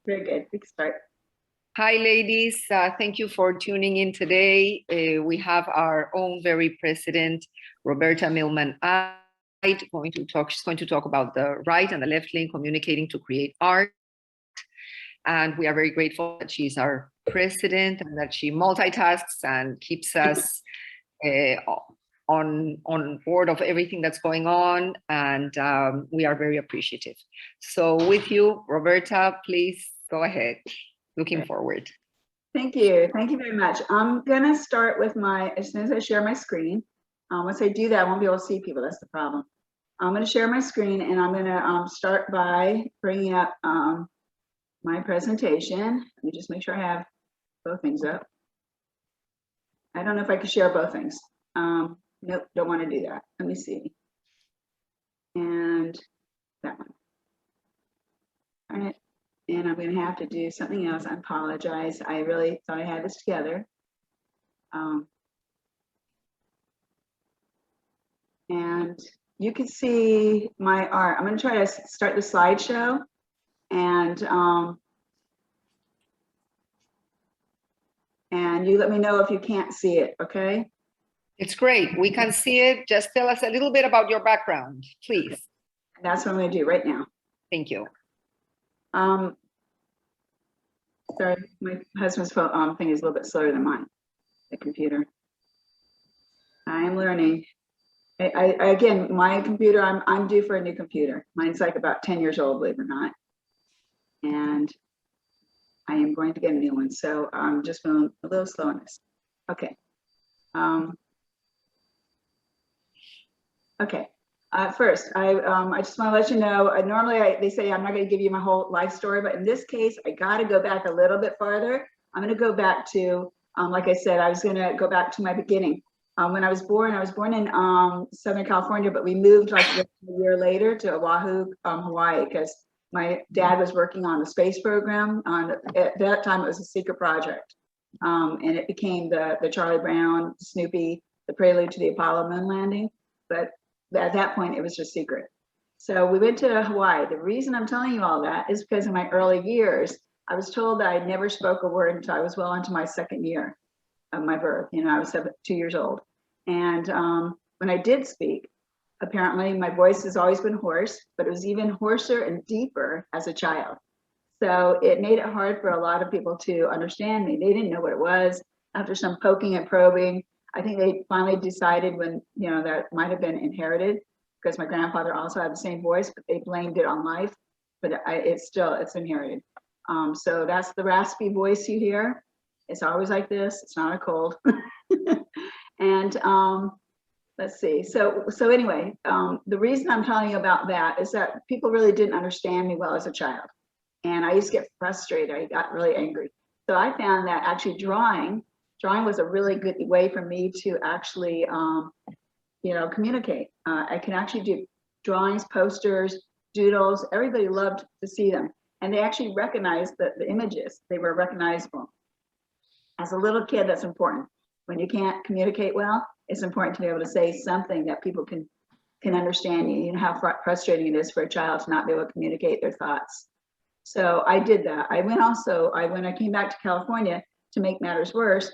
Very good. We can start. Hi, ladies. Thank you for tuning in today. We have our own very president, Roberta Millman She's going to talk about the right and the left lane communicating to create art. And we are very grateful that she's our president and that she multitasks and keeps us on board of everything that's going on. And we are very appreciative. So with you, Roberta, please go ahead. Looking forward. Thank you. Thank you very much. I'm going to start with as soon as I share my screen. Once I do that, I won't be able to see people. That's the problem. I'm going to share my screen and I'm going to start by bringing up my presentation. Let me just make sure I have both things up. I don't know if I can share both things. Nope, don't want to do that. Let me see. And that one. All right. And I'm going to have to do something else. I apologize. I really thought I had this together. And you can see my art. I'm going to try to start the slideshow. And you let me know if you can't see it, okay? It's great. We can see it. Just tell us a little bit about your background, please. Okay. That's what I'm going to do right now. Thank you. Sorry, my husband's phone thing is a little bit slower than mine, the computer. I am learning. Again, my computer, I'm due for a new computer. Mine's like about 10 years old, believe it or not. And I am going to get a new one. So I'm just feeling a little slow on this. Okay. Okay. First, I just want to let you know, normally they say I'm not going to give you my whole life story, but in this case, I got to go back a little bit farther. I'm going to go back to, like I said, I was going to go back to my beginning. When I was born in Southern California, but we moved like a year later to Oahu, Hawaii, because my dad was working on the space program. At that time, it was a secret project. And it became the Charlie Brown, Snoopy, the prelude to the Apollo moon landing. But at that point, it was just secret. So we went to Hawaii. The reason I'm telling you all that is because in my early years, I was told that I never spoke a word until I was well into my second year of my birth. You know, I was 2 years old. And when I did speak, apparently my voice has always been hoarse, but it was even hoarser and deeper as a child. So it made it hard for a lot of people to understand me. They didn't know what it was. After some poking and probing, I think they finally decided when, you know, that might have been inherited because my grandfather also had the same voice, but they blamed it on life, but it's inherited. So that's the raspy voice you hear. It's always like this. It's not a cold. And let's see. So anyway, the reason I'm telling you about that is that people really didn't understand me well as a child. And I used to get frustrated. I got really angry. So I found that actually drawing was a really good way for me to actually, you know, communicate. I can actually do drawings, posters, doodles. Everybody loved to see them. And they actually recognized the images. They were recognizable. As a little kid, that's important. When you can't communicate well, it's important to be able to say something that people can understand you. You know how frustrating it is for a child to not be able to communicate their thoughts. So I did that. When I came back to California, to make matters worse,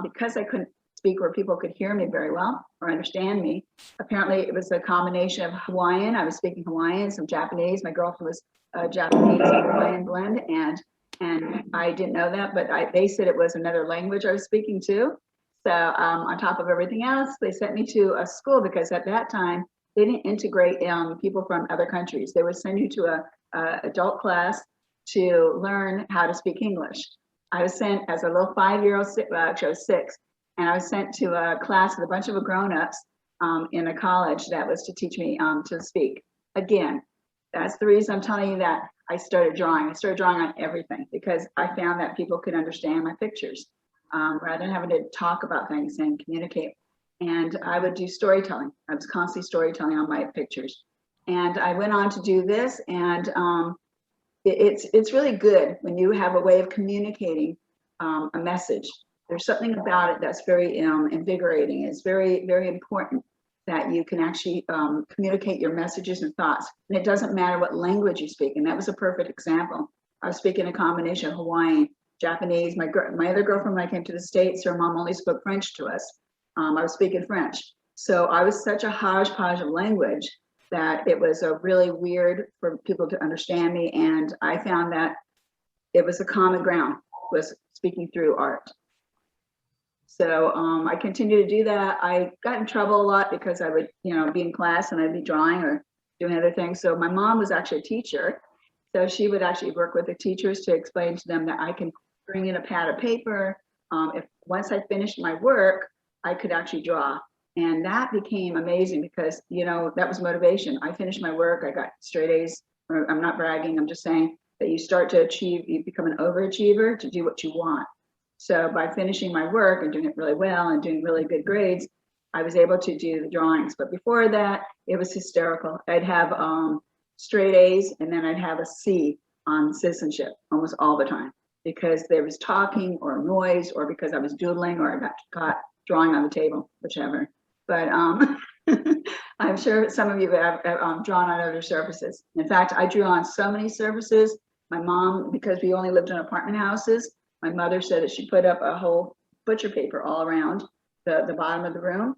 because I couldn't speak where people could hear me very well or understand me, apparently it was a combination of Hawaiian. I was speaking Hawaiian, some Japanese. My girlfriend was a Japanese and Hawaiian blend, and I didn't know that, but they said it was another language I was speaking too. So on top of everything else, they sent me to a school because at that time, they didn't integrate people from other countries. They would send you to a adult class to learn how to speak English. I was sent as a little 5-year-old, actually I was 6, and I was sent to a class with a bunch of grown-ups in a college that was to teach me to speak. Again, that's the reason I'm telling you that I started drawing. I started drawing on everything because I found that people could understand my pictures rather than having to talk about things and communicate. And I would do storytelling. I was constantly storytelling on my pictures. And I went on to do this, and it's really good when you have a way of communicating a message. There's something about it that's very invigorating. It's very, very important that you can actually communicate your messages and thoughts. And it doesn't matter what language you speak. And that was a perfect example. I was speaking a combination of Hawaiian, Japanese. My other girlfriend, when I came to the States, her mom only spoke French to us. I was speaking French. So I was such a hodgepodge of language that it was really weird for people to understand me. And I found that it was a common ground, was speaking through art. So I continued to do that. I got in trouble a lot because I would, be in class and I'd be drawing or doing other things. So my mom was actually a teacher. So she would actually work with the teachers to explain to them that I can bring in a pad of paper. If once I finished my work, I could actually draw. And that became amazing because, that was motivation. I finished my work, I got straight A's. I'm not bragging, I'm just saying that you start to achieve, you become an overachiever to do what you want. So by finishing my work and doing it really well and doing really good grades, I was able to do the drawings. But before that, it was hysterical. I'd have straight A's and then I'd have a C on citizenship almost all the time because there was talking or noise or because I was doodling or I got caught drawing on the table, whichever. But I'm sure some of you have drawn on other surfaces. In fact, I drew on so many surfaces. My mom, because we only lived in apartment houses, my mother said that she put up a whole butcher paper all around the bottom of the room,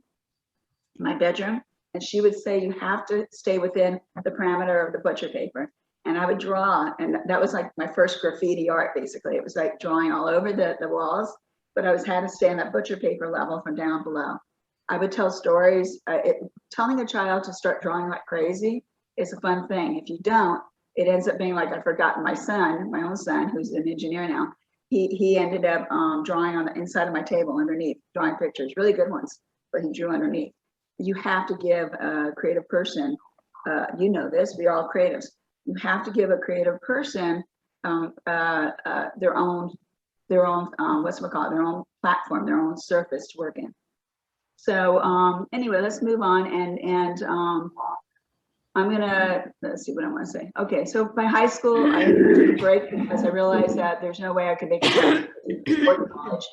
my bedroom. And she would say, you have to stay within the parameter of the butcher paper. And I would draw, and that was like my first graffiti art, basically. It was like drawing all over the walls, but I had to stay on that butcher paper level from down below. I would tell stories. Telling a child to start drawing like crazy is a fun thing. If you don't, it ends up being like I've forgotten my own son, who's an engineer now. He ended up drawing on the inside of my table underneath, drawing pictures, really good ones, but he drew underneath. You have to give a creative person, this, we're all creatives. You have to give a creative person their own their own platform, their own surface to work in. So anyway, let's move on. And I'm gonna, let's see what I want to say. Okay, so by high school, I took a break because I realized that there's no way I could make it to college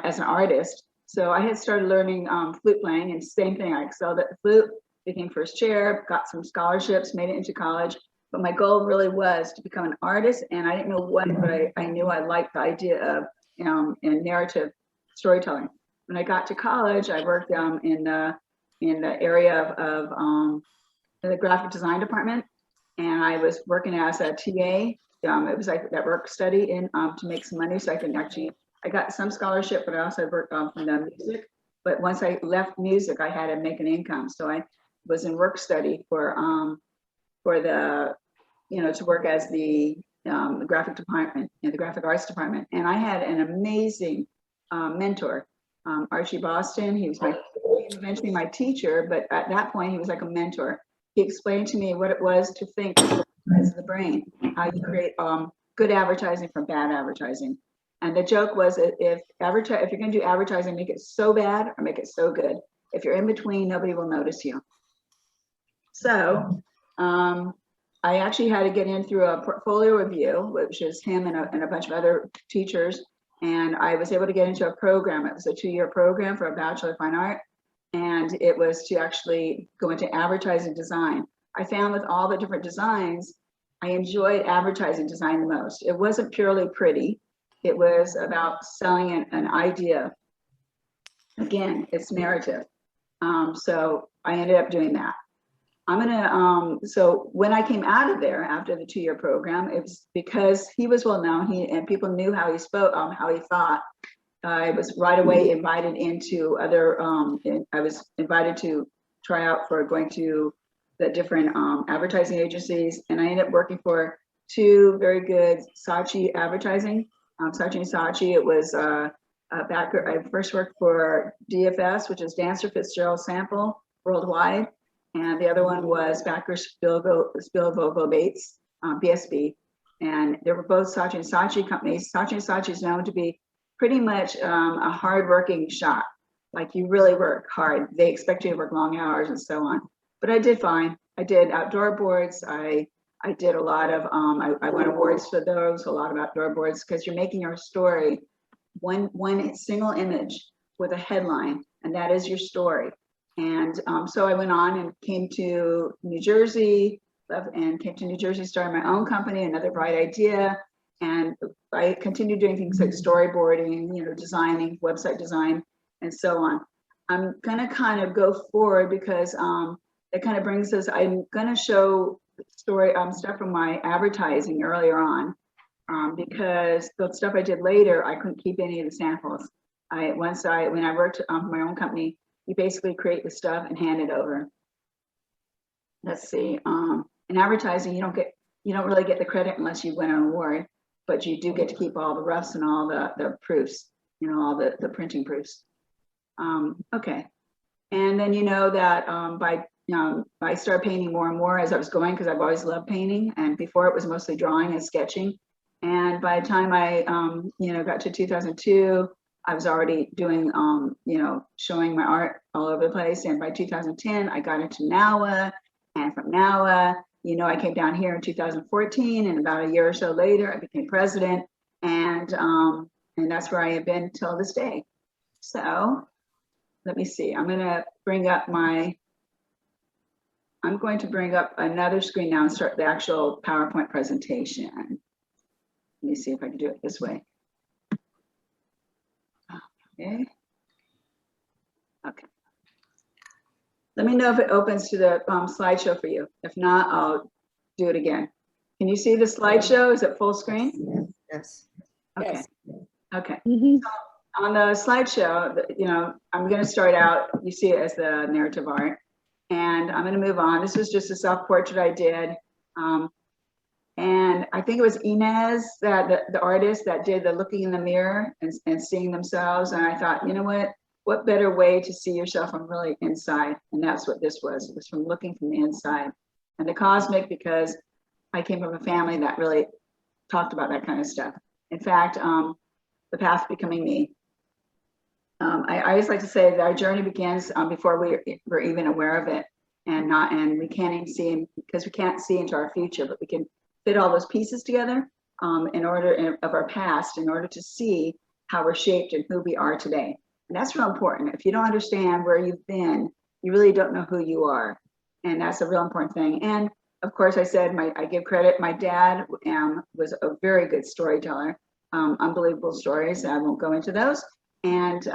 as an artist. So I had started learning flute playing, and same thing, I excelled at the flute, became first chair, got some scholarships, made it into college. But my goal really was to become an artist, and I didn't know what, but I knew I liked the idea of in narrative storytelling. When I got to college, I worked in the area of the graphic design department, and I was working as a TA. It was like that work study in to make some money, so I can actually, I got some scholarship, but I also worked from the music. But once I left music, I had to make an income, so I was in work study for the, to work as the graphic department, the graphic arts department. And I had an amazing mentor, Archie Boston. He was eventually my teacher, but at that point he was like a mentor. He explained to me what it was to think as the brain, how you create good advertising from bad advertising. And the joke was that if you're going to do advertising, make it so bad or make it so good. If you're in between, nobody will notice you. So I actually had to get in through a portfolio review, which is him and a bunch of other teachers. And I was able to get into a program. It was a 2-year program for a Bachelor of Fine Art. And it was to actually go into advertising design. I found with all the different designs, I enjoyed advertising design the most. It wasn't purely pretty. It was about selling an idea. Again, it's narrative. So I ended up doing that. So when I came out of there after the 2-year program, it was because he was well known, and people knew how he spoke, how he thought. I was right away invited into other, I was invited to try out for going to the different advertising agencies, and I ended up working for 2 very good Saatchi advertising. Saatchi and Saatchi, it was I first worked for DFS, which is Dancer Fitzgerald Sample Worldwide. And the other one was Backer Spielvogel Bates, BSB. And they were both Saatchi and Saatchi companies. Saatchi and Saatchi is known to be pretty much a hard-working shop. Like, you really work hard. They expect you to work long hours and so on. But I did fine. I did outdoor boards. I did a lot of, I won awards for those, a lot of outdoor boards, because you're making your story one single image with a headline, and that is your story. And so I went on and came to New Jersey, left and came to New Jersey, started my own company, another bright idea. And I continued doing things like storyboarding, designing, website design, and so on. I'm gonna kind of go forward because it kind of brings us, I'm gonna show story stuff from my advertising earlier on, because the stuff I did later, I couldn't keep any of the samples. When I worked for my own company, you basically create the stuff and hand it over. Let's see, in advertising, you don't really get the credit unless you win an award, but you do get to keep all the roughs and all the proofs, all the printing proofs. Okay, and then that I started painting more and more as I was going, because I've always loved painting, and before it was mostly drawing and sketching. And by the time I got to 2002, I was already doing showing my art all over the place. And by 2010, I got into NAWA, and from NAWA, I came down here in 2014, and about a year or so later, I became president, and that's where I have been till this day. So let me see. I'm going to bring up another screen now and start the actual PowerPoint presentation. Let me see if I can do it this way. Okay. Okay. Let me know if it opens to the slideshow for you. If not, I'll do it again. Can you see the slideshow? Is it full screen? Yes. Okay. Yes. Okay. Mhm. So on the slideshow, I'm going to start out, you see it as the narrative art, and I'm going to move on. This was just a self-portrait I did. And I think it was Inez, the artist, that did the looking in the mirror and seeing themselves. And I thought, what better way to see yourself from really inside? And that's what this was. It was from looking from the inside. And the cosmic, because I came from a family that really talked about that kind of stuff. In fact, the path becoming me. I always like to say that our journey begins before we're even aware of it, and we can't even see, because we can't see into our future, but we can fit all those pieces together of our past in order to see how we're shaped and who we are today. And that's real important. If you don't understand where you've been, you really don't know who you are. And that's a real important thing. And of course, I said, I give credit. My dad was a very good storyteller, unbelievable stories. I won't go into those. And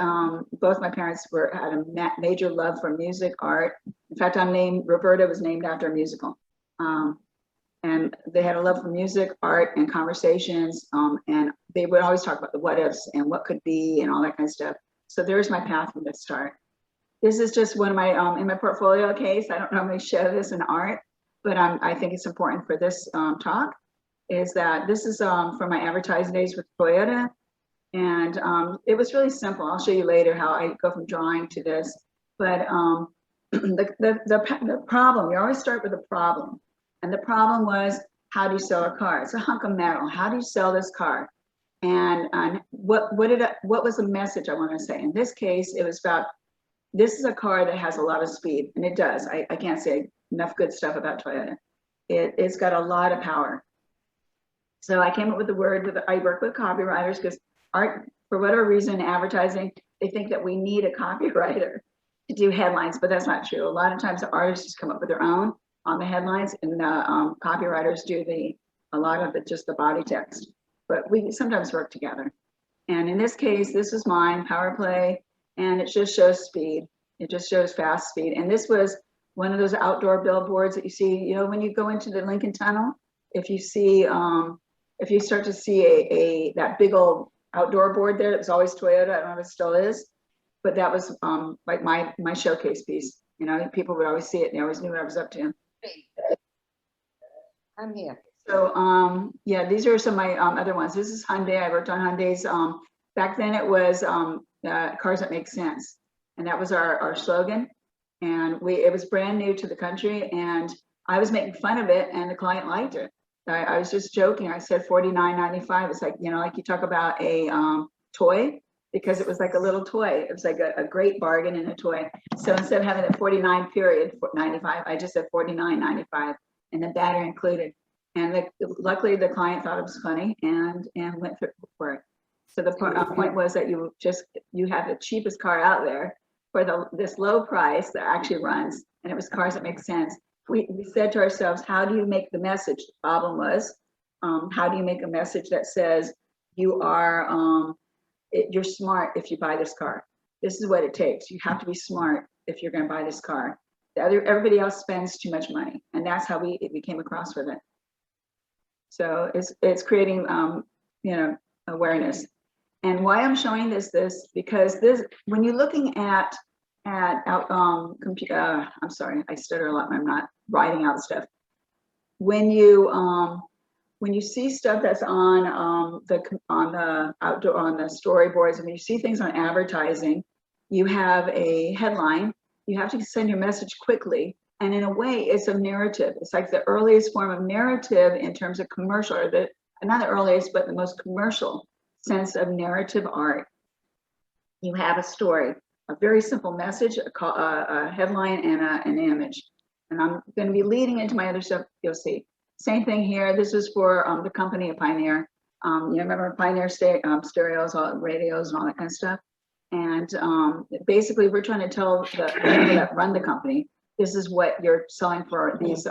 both my parents had a major love for music, art. In fact, Roberta was named after a musical. And they had a love for music, art, and conversations. And they would always talk about the what ifs and what could be and all that kind of stuff. So there's my path from the start. This is just one of my, in my portfolio case, I don't normally show this in art, but I think it's important for this talk, is that this is from my advertising days with Toyota. And it was really simple. I'll show you later how I go from drawing to this. But the problem, you always start with a problem. And the problem was, how do you sell a car? It's a hunk of metal. How do you sell this car? And what was the message I want to say? In this case, it was about, this is a car that has a lot of speed, and it does. I can't say enough good stuff about Toyota. It's got a lot of power. So I came up with the word, I work with copywriters, because art, for whatever reason, advertising, they think that we need a copywriter to do headlines, but that's not true. A lot of times the artists just come up with their own on the headlines, and the copywriters do a lot of it, just the body text. But we sometimes work together. And in this case, this is mine, Power Play, and it just shows speed. It just shows fast speed. And this was one of those outdoor billboards that you see, when you go into the Lincoln Tunnel, if you see, if you start to see that big old outdoor board there, it was always Toyota. I don't know if it still is, but that was like my showcase piece. People would always see it, and they always knew what I was up to. I'm here. So yeah, these are some of my other ones. This is Hyundai. I worked on Hyundai's. Back then it was cars that make sense, and that was our slogan. And it was brand new to the country, and I was making fun of it, and the client liked it. I was just joking. I said $49.95. It's like, like you talk about a toy, because it was like a little toy. It was like a great bargain in a toy. So instead of having it 49.95, I just said $49.95, and the battery included. And luckily the client thought it was funny and went for it. So the point was that you have the cheapest car out there for this low price that actually runs, and it was cars that make sense. we said to ourselves, how do you make the message? The problem was, how do you make a message that says you are, you're smart if you buy this car? This is what it takes. You have to be smart if you're going to buy this car. Everybody else spends too much money, and that's how we came across with it. So it's creating awareness. And why I'm showing this because this, when you're looking at I'm sorry, I stutter a lot when I'm not writing out stuff. When you see stuff that's on the outdoor, on the storyboards, and when you see things on advertising, you have a headline, you have to send your message quickly. And in a way, it's a narrative. It's like the earliest form of narrative in terms of commercial, or not the earliest, but the most commercial sense of narrative art. You have a story, a very simple message, a headline, and an image. And I'm going to be leading into my other stuff, you'll see. Same thing here. This is for the company of Pioneer. Remember Pioneer stereos, all radios, and all that kind of stuff. And basically, we're trying to tell the people that run the company, this is what you're selling for these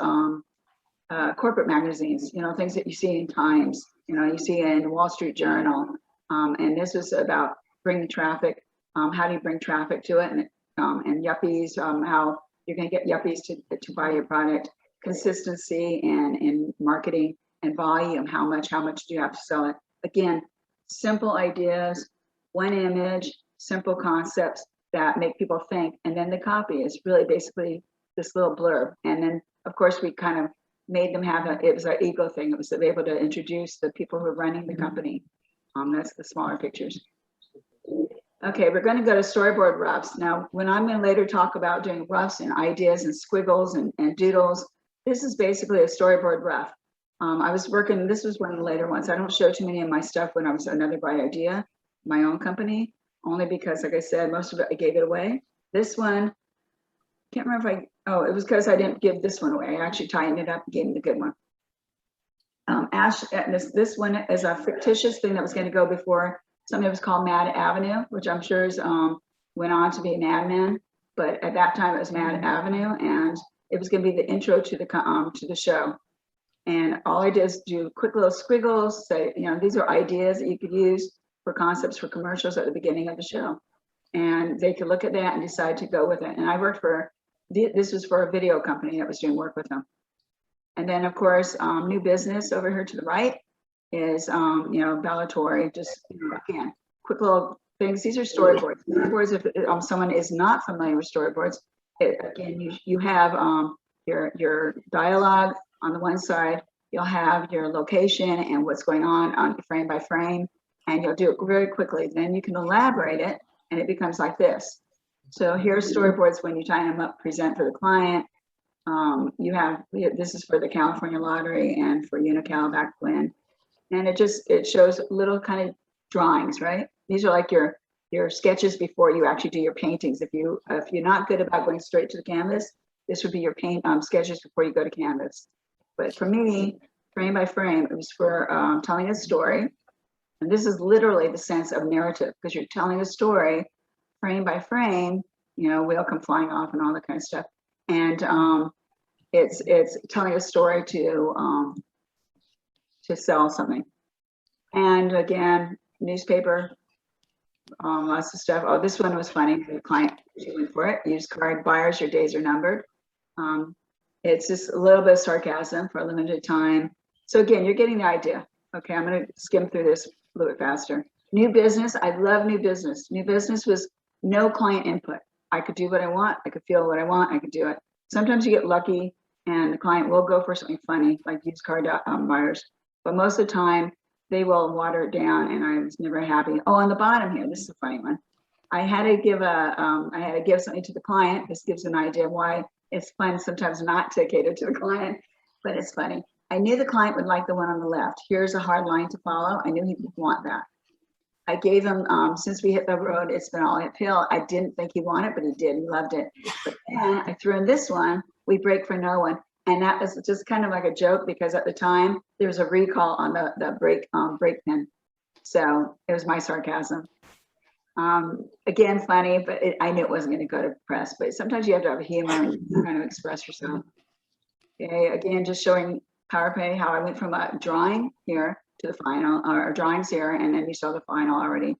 corporate magazines. Things that you see in Times. You see in the Wall Street Journal. And this is about bringing traffic. How do you bring traffic to it? And yuppies. How you're going to get yuppies to buy your product. Consistency and marketing and volume. How much do you have to sell it? Again, simple ideas, one image, simple concepts that make people think. And then the copy is really basically this little blurb. And then, of course, we kind of made them have it was our ego thing. It was to be able to introduce the people who are running the company. That's the smaller pictures. Okay, we're going to go to storyboard roughs. Now, when I'm going to later talk about doing roughs and ideas and squiggles and doodles, this is basically a storyboard rough. I was working, this was one of the later ones. I don't show too many of my stuff when I was another bright idea, my own company, only because, like I said, most of it, I gave it away. This one, can't remember if it was because I didn't give this one away. I actually tightened it up and gave him the good one. This one is a fictitious thing that was going to go before something that was called Mad Avenue, which I'm sure is went on to be Mad Men, but at that time it was Mad Avenue, and it was going to be the intro to the show. And all I did is do quick little squiggles, say, these are ideas that you could use for concepts for commercials at the beginning of the show. And they could look at that and decide to go with it. And I worked this was for a video company that was doing work with them. And then, of course, new business over here to the right is, Bellatori, just, again, quick little things. These are storyboards. Storyboards, if someone is not familiar with storyboards, again, you have your dialogue on the one side, you'll have your location and what's going on frame by frame, and you'll do it very quickly. Then you can elaborate it, and it becomes like this. So here's storyboards when you tie them up, present for the client. This is for the California Lottery and for Unical back when, and it shows little kind of drawings, right? These are like your sketches before you actually do your paintings. If you're not good about going straight to the canvas, this would be your sketches before you go to canvas. But for me, frame by frame, it was for telling a story. And this is literally the sense of narrative, because you're telling a story frame by frame, whale come flying off and all that kind of stuff. And it's telling a story to sell something. And again, newspaper, lots of stuff. Oh, this one was funny. The client went for it. Used card buyers, your days are numbered. It's just a little bit of sarcasm for a limited time. So again, you're getting the idea. Okay, I'm going to skim through this a little bit faster. New business. I love new business. New business was no client input. I could do what I want. I could feel what I want. I could do it. Sometimes you get lucky and the client will go for something funny, like used car buyers. But most of the time, they will water it down, and I was never happy. Oh, on the bottom here, this is a funny one. I had to give something to the client. This gives an idea of why it's fun sometimes not to cater to the client, but it's funny. I knew the client would like the one on the left. Here's a hard line to follow. I knew he would want that. I gave him, since we hit the road, it's been all uphill. I didn't think he wanted it, but he did. He loved it. But then I threw in this one, we break for no one. And that was just kind of like a joke, because at the time there was a recall on the brake pin. So it was my sarcasm. Again, funny, but I knew it wasn't going to go to press. But sometimes you have to have humor and kind of express yourself. Okay, again, just showing PowerPoint how I went from a drawing here to the final, or drawings here, and then you saw the final already.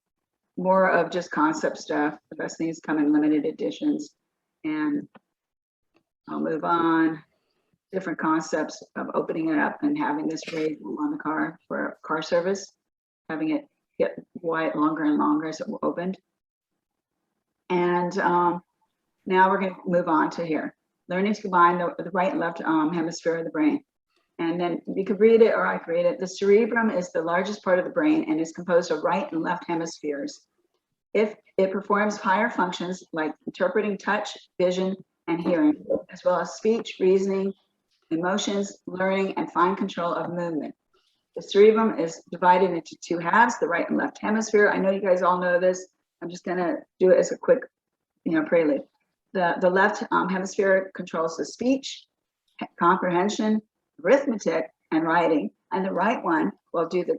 More of just concept stuff. The best things come in limited editions. And I'll move on. Different concepts of opening it up and having this raised on the car for car service, having it get wide longer and longer as it opened. And now we're going to move on to here. Learning to combine the right and left hemisphere of the brain. And then you could read it, or I could read it. The cerebrum is the largest part of the brain and is composed of right and left hemispheres. If it performs higher functions like interpreting touch, vision, and hearing, as well as speech, reasoning, emotions, learning, and fine control of movement. The cerebrum is divided into two halves, the right and left hemisphere. I know you guys all know this. I'm just gonna do it as a quick, prelude. The left hemisphere controls the speech, comprehension, arithmetic, and writing, and the right one will do the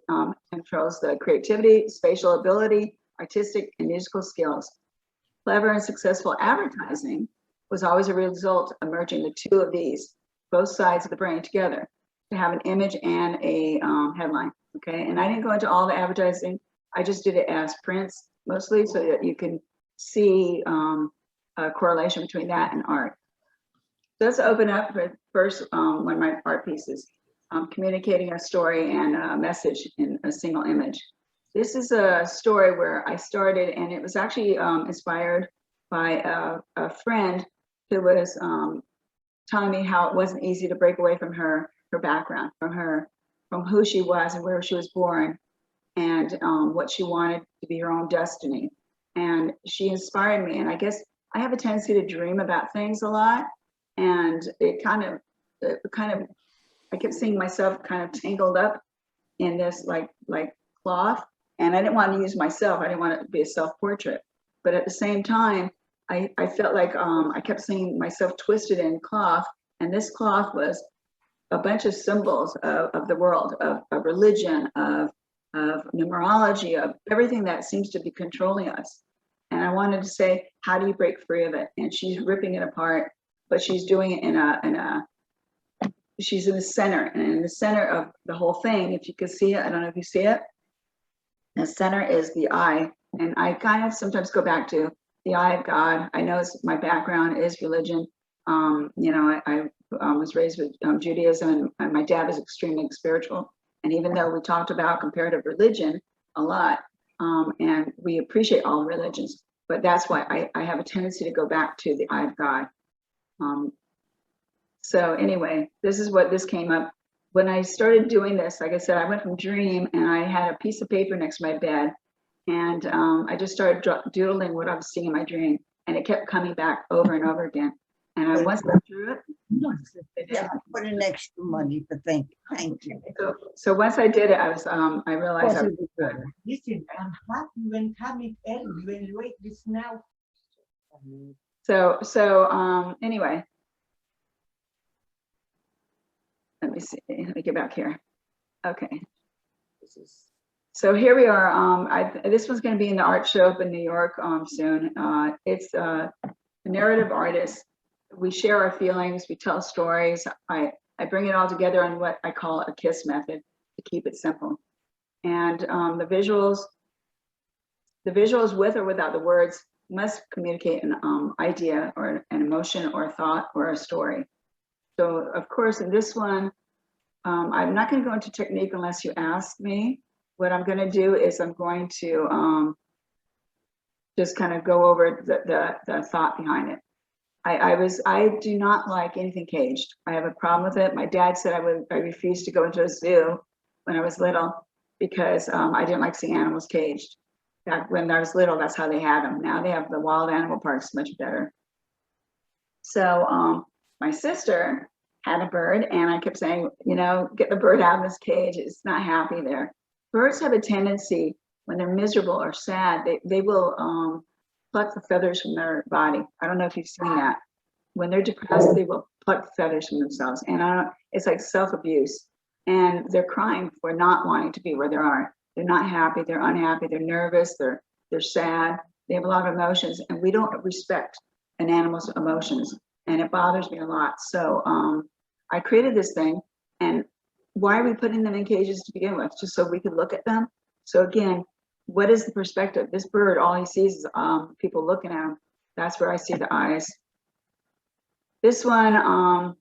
controls the creativity, spatial ability, artistic, and musical skills. Clever and successful advertising was always a result of merging the two of these, both sides of the brain together, to have an image and a headline. Okay, and I didn't go into all the advertising. I just did it as prints mostly, so that you can see a correlation between that and art. Let's open up with first one of my art pieces, communicating a story and a message in a single image. This is a story where I started, and it was actually inspired by a friend who was telling me how it wasn't easy to break away from her background, from who she was and where she was born, and what she wanted to be her own destiny. And she inspired me, and I guess I have a tendency to dream about things a lot, and it kind of I kept seeing myself kind of tangled up in this like cloth, and I didn't want to use myself. I didn't want it to be a self-portrait, but at the same time, I felt like I kept seeing myself twisted in cloth, and this cloth was a bunch of symbols of the world, of religion, of numerology, of everything that seems to be controlling us. And I wanted to say, how do you break free of it? And she's ripping it apart, but she's doing it she's in the center, and in the center of the whole thing, if you can see it, I don't know if you see it, the center is the eye. And I kind of sometimes go back to the eye of God. I know my background is religion. I was raised with Judaism, and my dad was extremely spiritual. And even though we talked about comparative religion a lot, and we appreciate all religions, but that's why I have a tendency to go back to the eye of God. So anyway, this is what this came up. When I started doing this, like I said, I went from dream, and I had a piece of paper next to my bed, and I just started doodling what I was seeing in my dream, and it kept coming back over and over again. And once I drew it, Yeah, put an extra money for thank you. so once I did it, I realized Listen, I'm happy when coming in when you wait this now. So anyway, let me see. Let me get back here. Okay. So here we are. This one's going to be in the art show up in New York soon. It's a narrative artist. We share our feelings. We tell stories. I bring it all together in what I call a KISS method to keep it simple. And the visuals with or without the words must communicate an idea or an emotion or a thought or a story. So of course, in this one, I'm not going to go into technique unless you ask me. What I'm going to do is I'm going to just kind of go over the thought behind it. I do not like anything caged. I have a problem with it. My dad said I refused to go into a zoo when I was little because I didn't like seeing animals caged. Back when I was little, that's how they had them. Now they have the wild animal parks much better. So my sister had a bird, and I kept saying, get the bird out of this cage. It's not happy there. Birds have a tendency when they're miserable or sad, they will pluck the feathers from their body. I don't know if you've seen that. When they're depressed, they will pluck feathers from themselves. And it's like self-abuse. And they're crying for not wanting to be where they are. They're not happy, they're unhappy, they're nervous, they're sad. They have a lot of emotions, and we don't respect an animal's emotions. And it bothers me a lot. So I created this thing, and why are we putting them in cages to begin with? Just so we could look at them. So again, what is the perspective? This bird, all he sees is people looking at him. That's where I see the eyes. This one,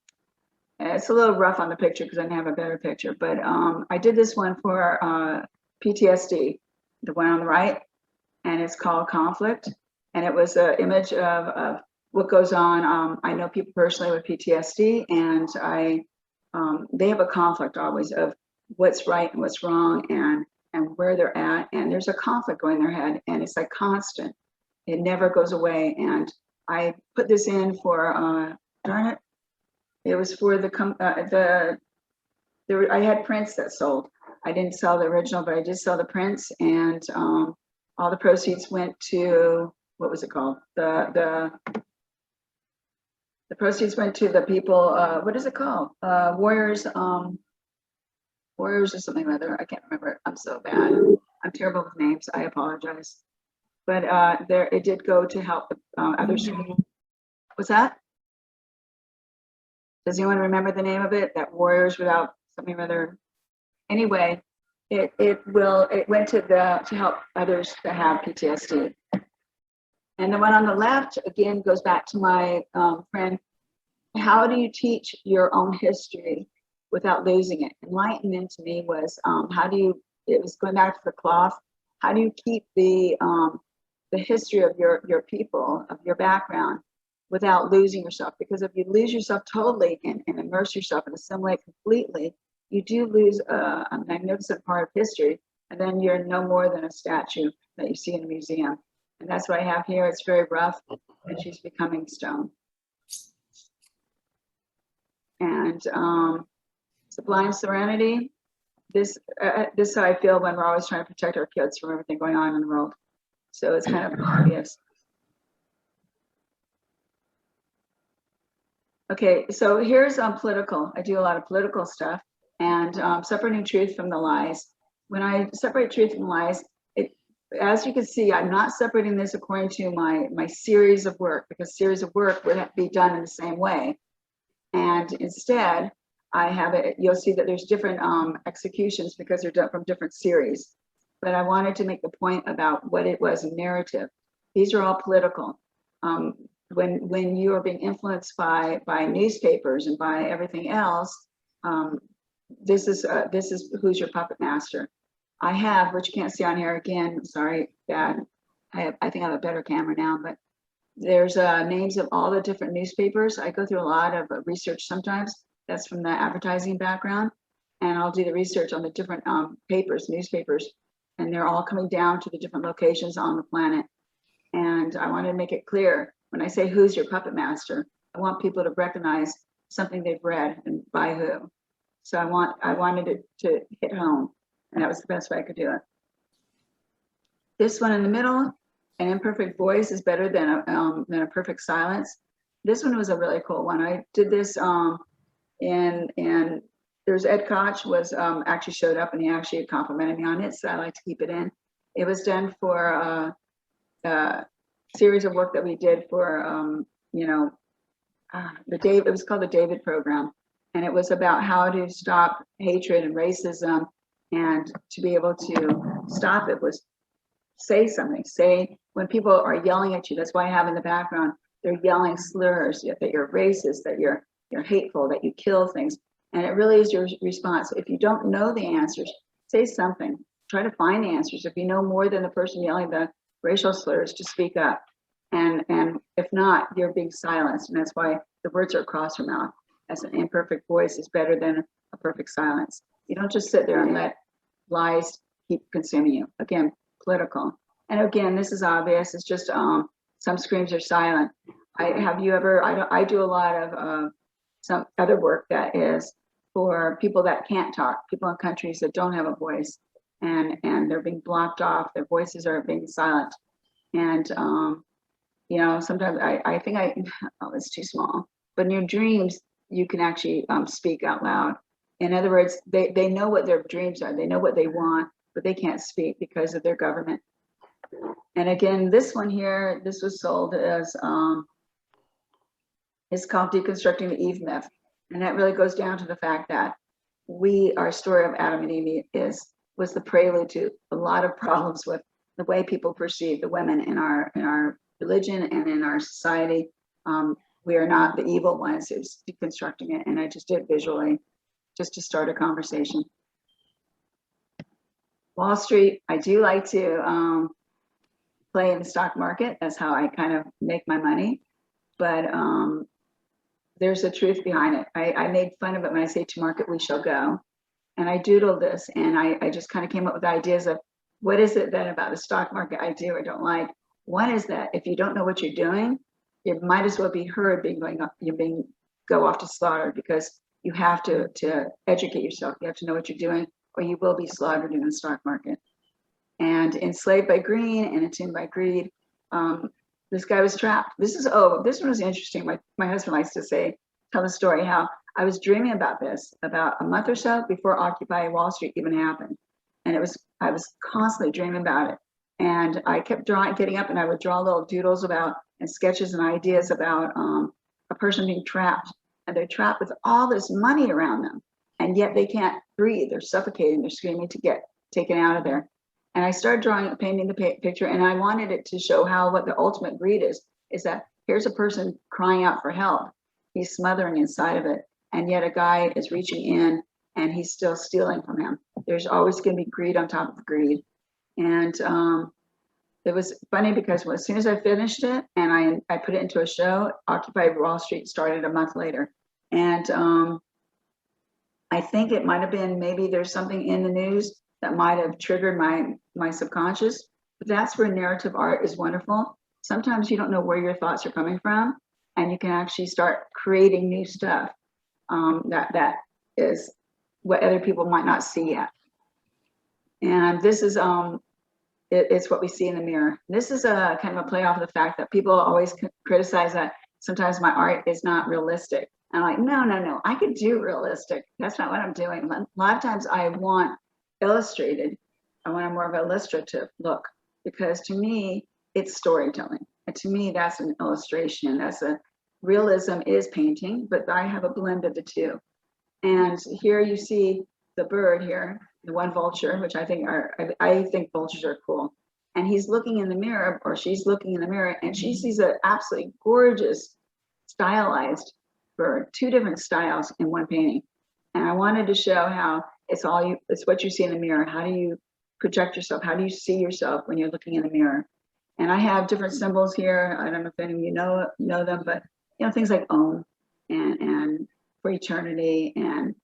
it's a little rough on the picture because I didn't have a better picture, but I did this one for PTSD, the one on the right, and it's called Conflict. And it was an image of what goes on. I know people personally with PTSD, and they have a conflict always of what's right and what's wrong, and where they're at. And there's a conflict going in their head, and it's like constant. It never goes away. And I put this in for, darn it, it was for I had prints that sold. I didn't sell the original, but I did sell the prints, and all the proceeds went to, what was it called? The proceeds went to the people, what is it called? Warriors or something or other. I can't remember. I'm so bad. I'm terrible with names. I apologize. But it did go to help others. What's that? Does anyone remember the name of it? That Warriors Without something or other. Anyway, it went to help others that have PTSD. And the one on the left, again, goes back to my friend. How do you teach your own history without losing it? Enlightenment to me was it was going back to the cloth. How do you keep the history of your people, of your background, without losing yourself? Because if you lose yourself totally and immerse yourself and assimilate completely, you do lose a magnificent part of history, and then you're no more than a statue that you see in a museum. And that's what I have here. It's very rough, and she's becoming stone. And Sublime Serenity. This is how I feel when we're always trying to protect our kids from everything going on in the world. So it's kind of obvious. Okay, so here's political. I do a lot of political stuff, and separating truth from the lies. When I separate truth from lies, as you can see, I'm not separating this according to my series of work, because series of work would have to be done in the same way. And instead, I have it. You'll see that there's different executions because they're done from different series. But I wanted to make the point about what it was in narrative. These are all political. When you are being influenced by newspapers and by everything else, this is who's your puppet master. I have, which you can't see on here again. Sorry, Dad. I think I have a better camera now, but there's names of all the different newspapers. I go through a lot of research sometimes. That's from the advertising background, and I'll do the research on the different newspapers, and they're all coming down to the different locations on the planet. And I want to make it clear, when I say who's your puppet master, I want people to recognize something they've read and by who. So I wanted it to hit home, and that was the best way I could do it. This one in the middle, an imperfect voice is better than a perfect silence. This one was a really cool one. I did this and there's Ed Koch was actually showed up, and he actually complimented me on it, so I like to keep it in. It was done for a series of work that we did for it was called the David Program, and it was about how to stop hatred and racism, and to be able to stop it was say something. Say when people are yelling at you, that's why I have in the background, they're yelling slurs that you're racist, that you're hateful, that you kill things. And it really is your response. If you don't know the answers, say something. Try to find the answers. If you know more than the person yelling the racial slurs, to speak up. And if not, you're being silenced. And that's why the words are across your mouth. As an imperfect voice is better than a perfect silence. You don't just sit there and let lies keep consuming you. Again, political. And again, this is obvious. It's just some screams are silent. I do a lot of some other work that is for people that can't talk, people in countries that don't have a voice, and they're being blocked off, their voices are being silent. And sometimes I think it's too small, but in your dreams, you can actually speak out loud. In other words, they know what their dreams are, they know what they want, but they can't speak because of their government. And again, this one here, this was sold as, it's called Deconstructing the Eve Myth. And that really goes down to the fact that our story of Adam and Eve was the prelude to a lot of problems with the way people perceive the women in our religion and in our society. We are not the evil ones. It's deconstructing it, and I just did visually, just to start a conversation. Wall Street, I do like to play in the stock market. That's how I kind of make my money. But there's a truth behind it. I made fun of it when I say to market we shall go. And I doodled this, and I just kind of came up with ideas of what is it then about the stock market I do or don't like. One is that if you don't know what you're doing, you might as well be heard go off to slaughter, because you have to educate yourself. You have to know what you're doing, or you will be slaughtered in the stock market. And enslaved by greed and entombed by greed, this guy was trapped. This one was interesting. My husband likes to tell the story how I was dreaming about this about a month or so before Occupy Wall Street even happened. And I was constantly dreaming about it. And I kept getting up, and I would draw little doodles about and sketches and ideas about a person being trapped. And they're trapped with all this money around them. And yet they can't breathe. They're suffocating. They're screaming to get taken out of there. And I started painting the picture, and I wanted it to show what the ultimate greed is that here's a person crying out for help. He's smothering inside of it. And yet a guy is reaching in, and he's still stealing from him. There's always going to be greed on top of greed. And it was funny because as soon as I finished it and I put it into a show, Occupy Wall Street started a month later. And I think it might have been, maybe there's something in the news that might have triggered my subconscious. But that's where narrative art is wonderful. Sometimes you don't know where your thoughts are coming from, and you can actually start creating new stuff that is what other people might not see yet. And this is it's what we see in the mirror. This is a kind of a play off of the fact that people always criticize that sometimes my art is not realistic. And I'm like, no, I could do realistic. That's not what I'm doing. A lot of times I want illustrated. I want a more of an illustrative look, because to me, it's storytelling. And to me, that's an illustration. Realism is painting, but I have a blend of the two. And here you see the bird here, the one vulture, which I think vultures are cool. And he's looking in the mirror, or she's looking in the mirror, and she sees an absolutely gorgeous, stylized bird, two different styles in one painting. And I wanted to show how it's what you see in the mirror. How do you project yourself? How do you see yourself when you're looking in the mirror? And I have different symbols here. I don't know if any of you know them, but things like Om and for eternity, and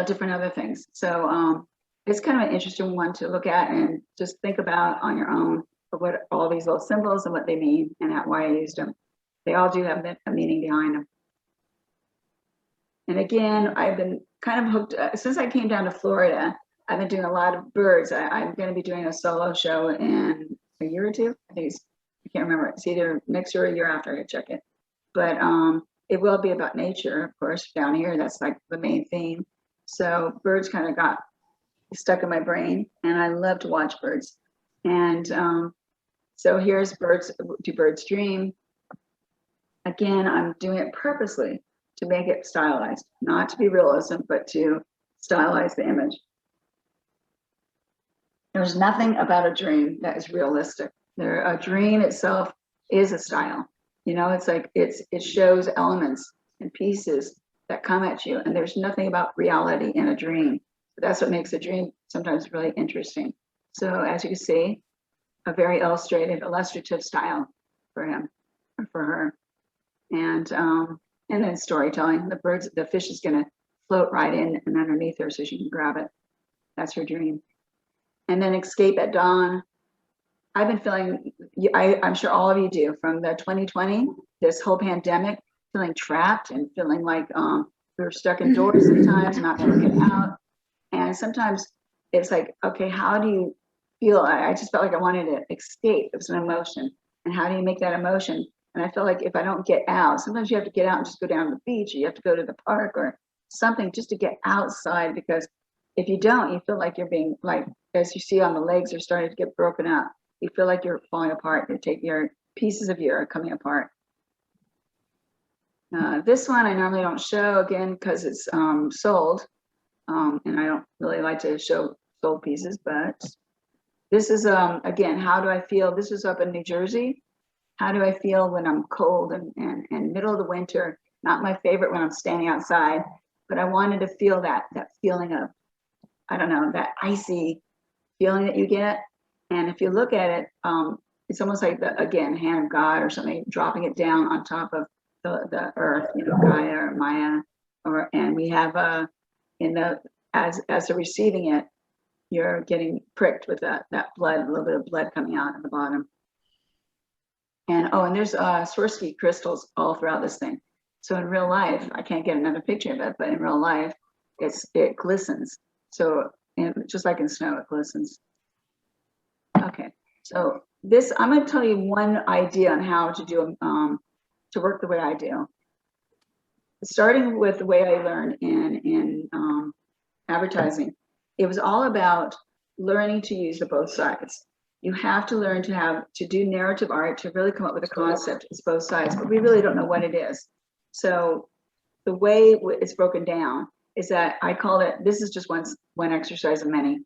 different other things. So it's kind of an interesting one to look at and just think about on your own of what all these little symbols and what they mean and why I used them. They all do have a meaning behind them. And again, I've been kind of hooked since I came down to Florida. I've been doing a lot of birds. I'm going to be doing a solo show in a year or two. I can't remember. It's either next year or a year after. I check it. But it will be about nature, of course, down here. That's like the main theme. So birds kind of got stuck in my brain, and I love to watch birds. And so here's birds. Do birds dream? Again, I'm doing it purposely to make it stylized, not to be realism, but to stylize the image. There's nothing about a dream that is realistic. A dream itself is a style. It's like it shows elements and pieces that come at you, and there's nothing about reality in a dream. So that's what makes a dream sometimes really interesting. So as you can see, a very illustrative style for him or for her. And then storytelling. The fish is going to float right in and underneath her so she can grab it. That's her dream. And then escape at dawn. I've been feeling, I'm sure all of you do, from the 2020, this whole pandemic, feeling trapped and feeling like we were stuck indoors sometimes, not able to get out. And sometimes it's like, okay, how do you feel? I just felt like I wanted to escape. It was an emotion. And how do you make that emotion? And I feel like if I don't get out, sometimes you have to get out and just go down to the beach, or you have to go to the park or something just to get outside, because if you don't, you feel like you're being, like, as you see on the legs are starting to get broken up. You feel like you're falling apart. Your pieces of you are coming apart. This one I normally don't show, again, because it's sold. And I don't really like to show sold pieces, but this is, again, how do I feel? This is up in New Jersey. How do I feel when I'm cold and middle of the winter? Not my favorite when I'm standing outside, but I wanted to feel that feeling of, I don't know, that icy feeling that you get. And if you look at it, it's almost like the, again, hand of God or something, dropping it down on top of the earth, you know, Gaia or Maya, and we have as they're receiving it, you're getting pricked with that blood, a little bit of blood coming out at the bottom. And and there's Swarovski crystals all throughout this thing. So in real life, I can't get another picture of it, but in real life, it glistens. So just like in snow, it glistens. Okay, so this, I'm going to tell you one idea on how to do to work the way I do. Starting with the way I learned in advertising, it was all about learning to use the both sides. You have to learn to do narrative art to really come up with a concept. It's both sides, but we really don't know what it is. So the way it's broken down is that I call it, this is just one exercise of many.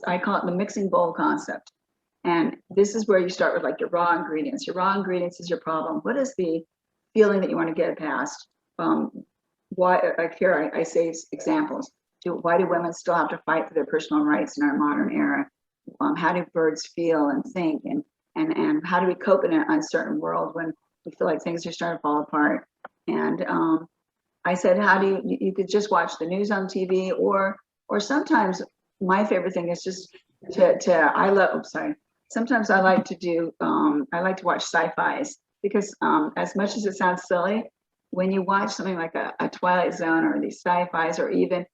I call it the mixing bowl concept. And this is where you start with like your raw ingredients. Your raw ingredients is your problem. What is the feeling that you want to get past? Why, like here, I say examples. Why do women still have to fight for their personal rights in our modern era? How do birds feel and think? And how do we cope in an uncertain world when we feel like things are starting to fall apart? And I said, how do you could just watch the news on TV, or sometimes my favorite thing is just sometimes I like to do, I like to watch sci-fis, because as much as it sounds silly, when you watch something like a Twilight Zone or these sci-fis or even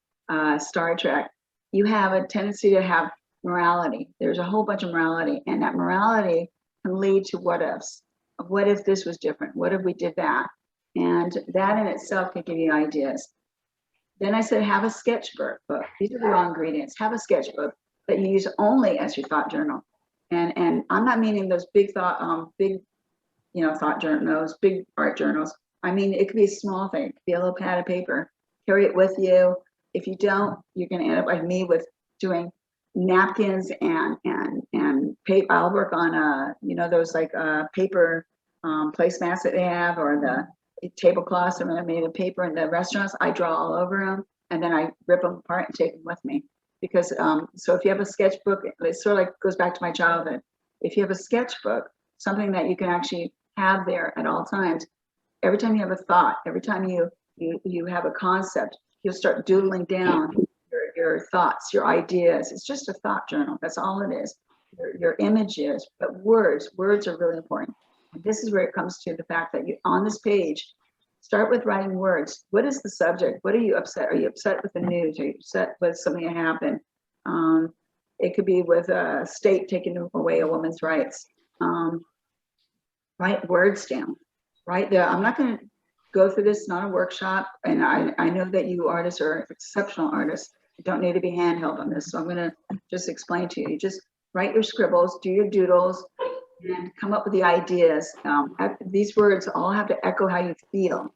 Star Trek, you have a tendency to have morality. There's a whole bunch of morality, and that morality can lead to what ifs. What if this was different? What if we did that? And that in itself can give you ideas. Then I said, have a sketchbook. These are the raw ingredients. Have a sketchbook that you use only as your thought journal. And I'm not meaning those big thought journals, big art journals. I mean, it could be a small thing. It could be a little pad of paper. Carry it with you. If you don't, you're going to end up like me with doing napkins and paper. I'll work on those like paper placemats that they have, or the tablecloths that are made of paper in the restaurants. I draw all over them, and then I rip them apart and take them with me. Because so if you have a sketchbook, it sort of like goes back to my childhood. If you have a sketchbook, something that you can actually have there at all times, every time you have a thought, every time you have a concept, you'll start doodling down your thoughts, your ideas. It's just a thought journal. That's all it is. Your images, but words are really important. And this is where it comes to the fact that you, on this page, start with writing words. What is the subject? What are you upset? Are you upset with the news? Are you upset with something that happened? It could be with a state taking away a woman's rights. Write words down. Right there. I'm not going to go through this, not a workshop. And I know that you artists are exceptional artists. You don't need to be handheld on this. So I'm going to just explain to you. You just write your scribbles, do your doodles, and come up with the ideas. These words all have to echo how you feel.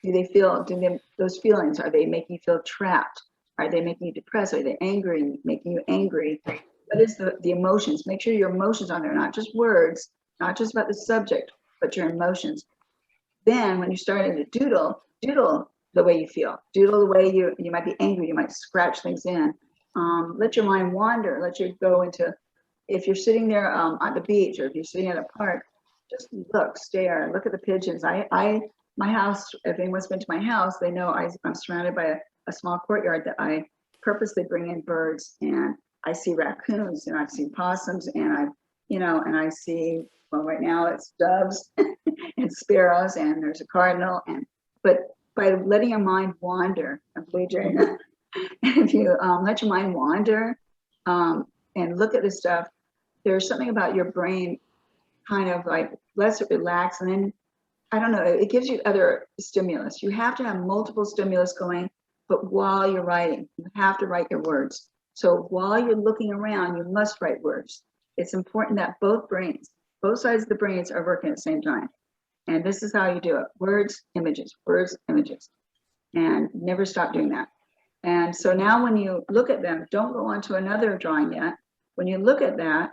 Those feelings, are they making you feel trapped? Are they making you depressed? Are they angry, making you angry? What is the emotions? Make sure your emotions on there, not just words, not just about the subject, but your emotions. Then when you're starting to doodle the way you feel. Doodle the way you might be angry, you might scratch things in. Let your mind wander, let you go into, if you're sitting there on the beach, or if you're sitting at a park, just look, stare, look at the pigeons. My house, if anyone's been to my house, they know I'm surrounded by a small courtyard that I purposely bring in birds, and I see raccoons, and I've seen possums, and I see, well, right now it's doves and sparrows, and there's a cardinal, but by letting your mind wander, if you let your mind wander and look at this stuff, there's something about your brain kind of like lets it relax, and then I don't know, it gives you other stimulus. You have to have multiple stimulus going, but while you're writing, you have to write your words. So while you're looking around, you must write words. It's important that both sides of the brains are working at the same time. And this is how you do it. Words, images, and never stop doing that. And so now when you look at them, don't go on to another drawing yet. When you look at that,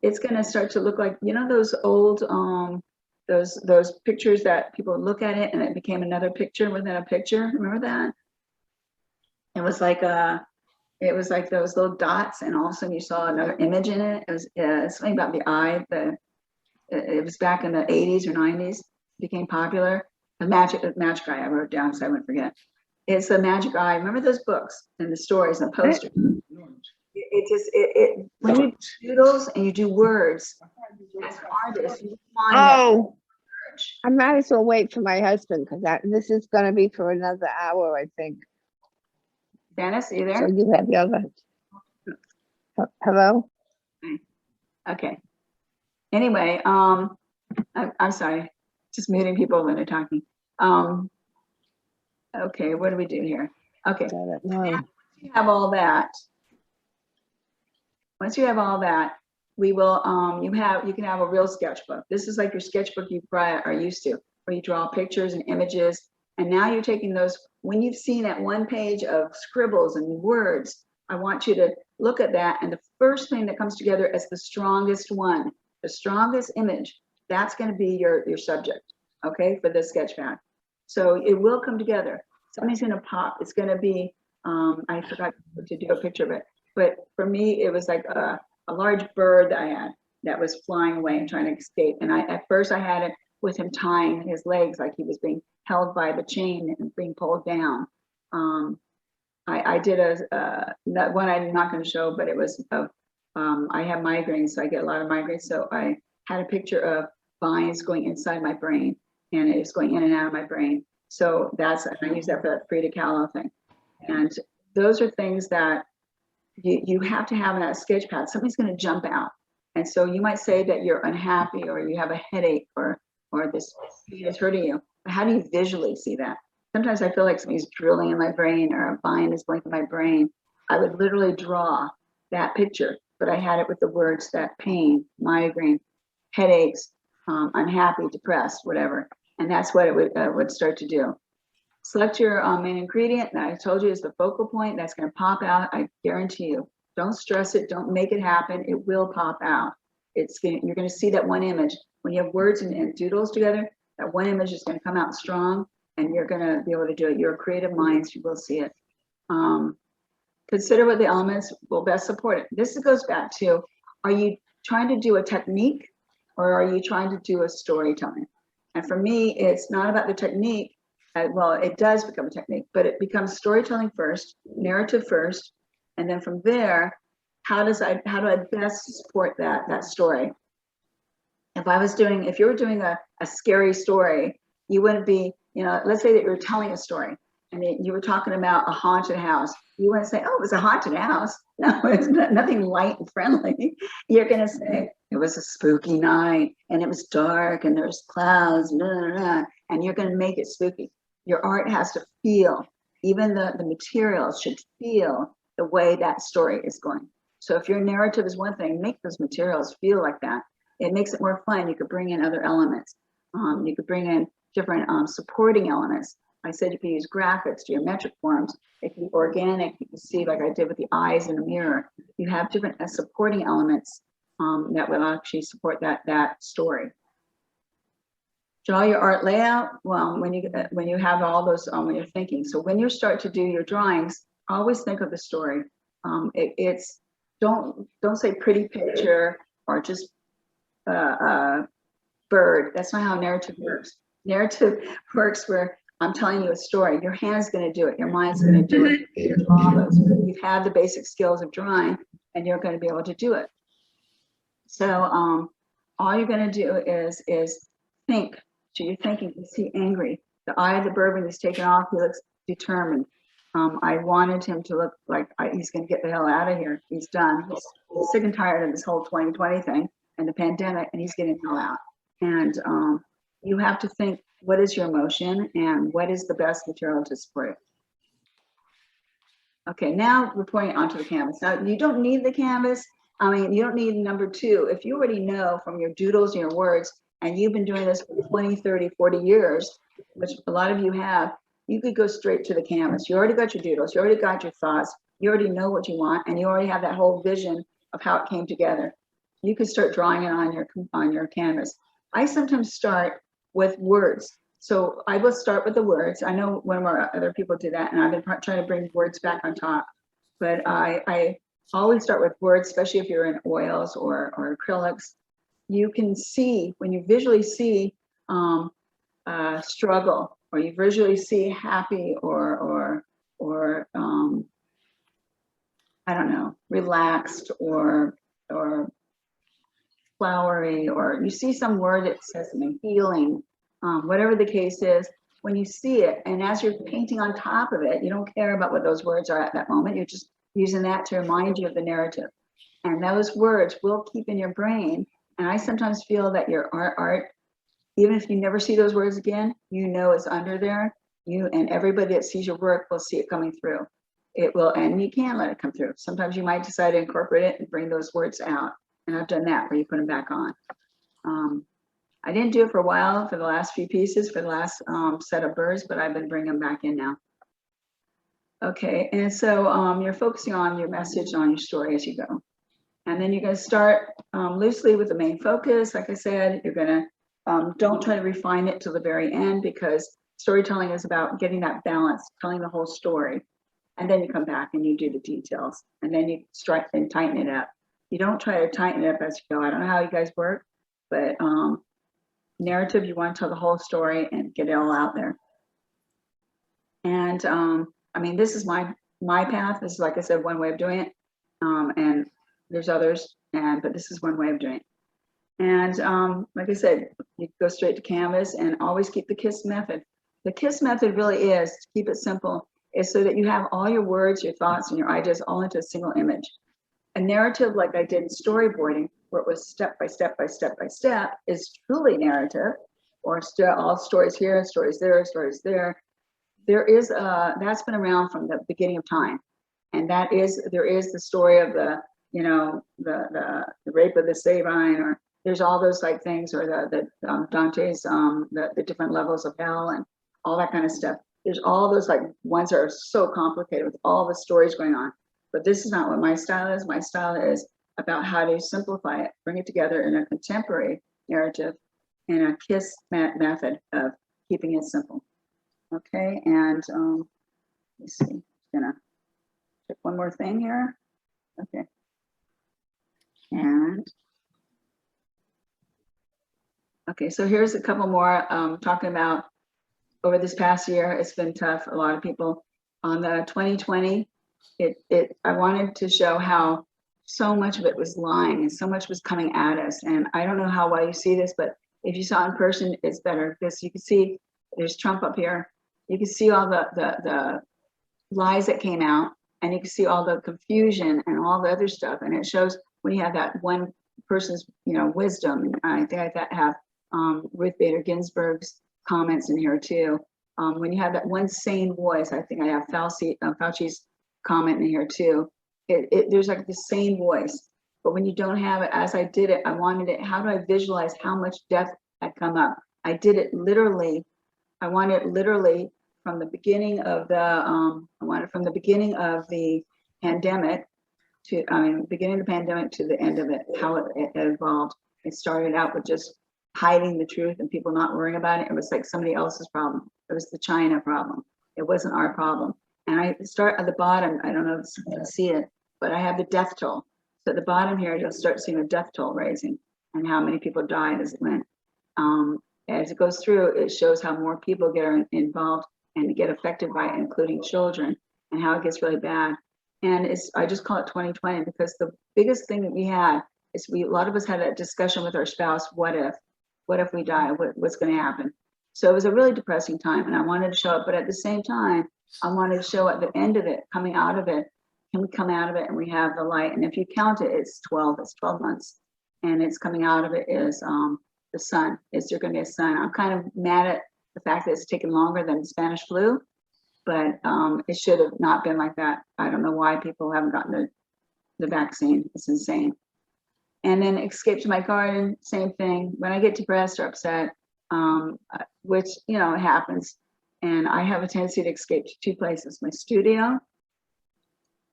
it's going to start to look like, you know, those old, those pictures that people would look at it and it became another picture within a picture. Remember that? It was like those little dots, and all of a sudden you saw another image in it. It was something about the eye. It was back in the 80s or 90s, became popular. The magic eye, I wrote down so I wouldn't forget. It's the magic eye. Remember those books and the stories and posters? When you do doodles and you do words, as an artist, you find Oh, I might as well wait for my husband because this is going to be for another hour, I think. Dennis, are you So there? you have the other. Hello? Okay. Anyway, I'm sorry, just muting people when they're talking. Okay, what do we do here? Okay, No. you have all that. Once you have all that, we will, you can have a real sketchbook. This is like your sketchbook you probably are used to, where you draw pictures and images. And now you're taking those, when you've seen that one page of scribbles and words, I want you to look at that. And the first thing that comes together as the strongest one, the strongest image, that's going to be your subject, okay, for this sketch pad. So it will come together. Something's going to pop. It's going to be, I forgot to do a picture of it. But for me, it was like a large bird that I had that was flying away and trying to escape. And at first I had it with him tying his legs like he was being held by the chain and being pulled down. I did one I'm not going to show, but it was I have migraines, so I get a lot of migraines. So I had a picture of vines going inside my brain, and it is going in and out of my brain. So I use that for that Frida Kahlo thing. And those are things that you have to have in that sketch pad. Something's going to jump out. And so you might say that you're unhappy or you have a headache or this is hurting you. But how do you visually see that? Sometimes I feel like something's drilling in my brain or a vine is going through my brain. I would literally draw that picture, but I had it with the words that pain, migraine, headaches, unhappy, depressed, whatever. And that's what it would start to do. Select your main ingredient that I told you is the focal point. That's going to pop out. I guarantee you. Don't stress it. Don't make it happen. It will pop out. You're going to see that one image. When you have words and doodles together, that one image is going to come out strong, and you're going to be able to do it. Your creative minds, you will see it. Consider what the elements will best support it. This goes back to, are you trying to do a technique or are you trying to do a storytelling? And for me, it's not about the technique. Well, it does become a technique, but it becomes storytelling first, narrative first, and then from there, how do I best support that story? If you were doing a scary story, you wouldn't be, let's say that you're telling a story and you were talking about a haunted house. You wouldn't say, oh, it was a haunted house. No, it's nothing light and friendly. You're going to say, it was a spooky night and it was dark and there's clouds, blah, blah, blah, and you're going to make it spooky. Your art has to feel, even the materials should feel the way that story is going. So if your narrative is one thing, make those materials feel like that. It makes it more fun. You could bring in other elements. You could bring in different supporting elements. I said you could use graphics, geometric forms. It can be organic. You can see, like I did with the eyes in the mirror. You have different supporting elements that will actually support that story. Draw your art layout. Well, when you have all those when you're thinking. So when you start to do your drawings, always think of the story. Don't say pretty picture or just bird. That's not how narrative works. Narrative works where I'm telling you a story. Your hand's going to do it. Your mind's going to do it. You've had the basic skills of drawing, and you're going to be able to do it. So all you're going to do is think. So you're thinking, is he angry? The eye of the bird, when he's taken off, he looks determined. I wanted him to look like he's going to get the hell out of here. He's done. He's sick and tired of this whole 2020 thing and the pandemic, and he's getting the hell out. And you have to think, what is your emotion and what is the best material to support it? Okay, now we're putting it onto the canvas. Now, you don't need the canvas. I mean, you don't need number 2. If you already know from your doodles and your words, and you've been doing this for 20, 30, 40 years, which a lot of you have, you could go straight to the canvas. You already got your doodles, you already got your thoughts, you already know what you want, and you already have that whole vision of how it came together. You could start drawing it on your canvas. I sometimes start with words. So I will start with the words. I know one of our other people do that, and I've been trying to bring words back on top. But I always start with words, especially if you're in oils or acrylics. You can see, when you visually see struggle, or you visually see happy or I don't know, relaxed or flowery, or you see some word that says something, healing, whatever the case is, when you see it, and as you're painting on top of it, you don't care about what those words are at that moment. You're just using that to remind you of the narrative. And those words will keep in your brain. And I sometimes feel that your art, even if you never see those words again, you know it's under there. You and everybody that sees your work will see it coming through. It will, and you can let it come through. Sometimes you might decide to incorporate it and bring those words out. And I've done that where you put them back on. I didn't do it for a while for the last few pieces, for the last set of birds, but I've been bringing them back in now. Okay, and so you're focusing on your message, on your story as you go. And then you're going to start loosely with the main focus. Like I said, you're going to, don't try to refine it till the very end, because storytelling is about getting that balance, telling the whole story. And then you come back and you do the details, and then you strike and tighten it up. You don't try to tighten it up as you go. I don't know how you guys work, but narrative, you want to tell the whole story and get it all out there. And I mean, this is my path. This is, like I said, one way of doing it. And there's others, but this is one way of doing it. And like I said, you go straight to canvas, and always keep the KISS method. The KISS method really is, to keep it simple, is so that you have all your words, your thoughts, and your ideas all into a single image. A narrative, like I did in storyboarding, where it was step by step by step by step, is truly narrative, or all stories here, stories there, stories there. There is that's been around from the beginning of time, and there is the story of the the rape of the Sabine, or there's all those like things, or the Dante's the different levels of hell and all that kind of stuff. There's all those like ones that are so complicated with all the stories going on. But this is not what my style is. My style is about how to simplify it, bring it together in a contemporary narrative, in a KISS method of keeping it simple. Okay, and let's see, I'm gonna check one more thing here. Okay, and okay, so here's a couple more talking about over this past year. It's been tough. A lot of people on the 2020. I wanted to show how so much of it was lying and so much was coming at us. And I don't know how well you see this, but if you saw it in person, it's better, because you can see there's Trump up here. You can see all the lies that came out, and you can see all the confusion and all the other stuff. And it shows when you have that one person's, wisdom. I think I have Ruth Bader Ginsburg's comments in here too. When you have that one sane voice, I think I have Fauci's comment in here too. There's like the same voice, but when you don't have it, as I did it, I wanted it. How do I visualize how much death had come up? I did it literally. I wanted it literally from the beginning of the. I wanted from the beginning of the pandemic to beginning of the pandemic to the end of it. How it evolved. It started out with just hiding the truth and people not worrying about it. It was like somebody else's problem. It was the China problem. It wasn't our problem. And I start at the bottom. I don't know if you can see it, but I have the death toll. So at the bottom here, you'll start seeing the death toll raising and how many people died as it went. As it goes through, it shows how more people get involved and get affected by it, including children, and how it gets really bad. And I just call it 2020 because the biggest thing that we had is a lot of us had a discussion with our spouse. What if we die? What's going to happen? So it was a really depressing time, and I wanted to show it, but at the same time, I wanted to show at the end of it, coming out of it, can we come out of it and we have the light? And if you count it, it's 12 months, and it's coming out of it is the sun. Is there going to be a sun? I'm kind of mad at the fact that it's taken longer than the Spanish flu, but it should have not been like that. I don't know why people haven't gotten the vaccine. It's insane. And then escape to my garden, same thing. When I get depressed or upset, which, you know, it happens. And I have a tendency to escape to two places, my studio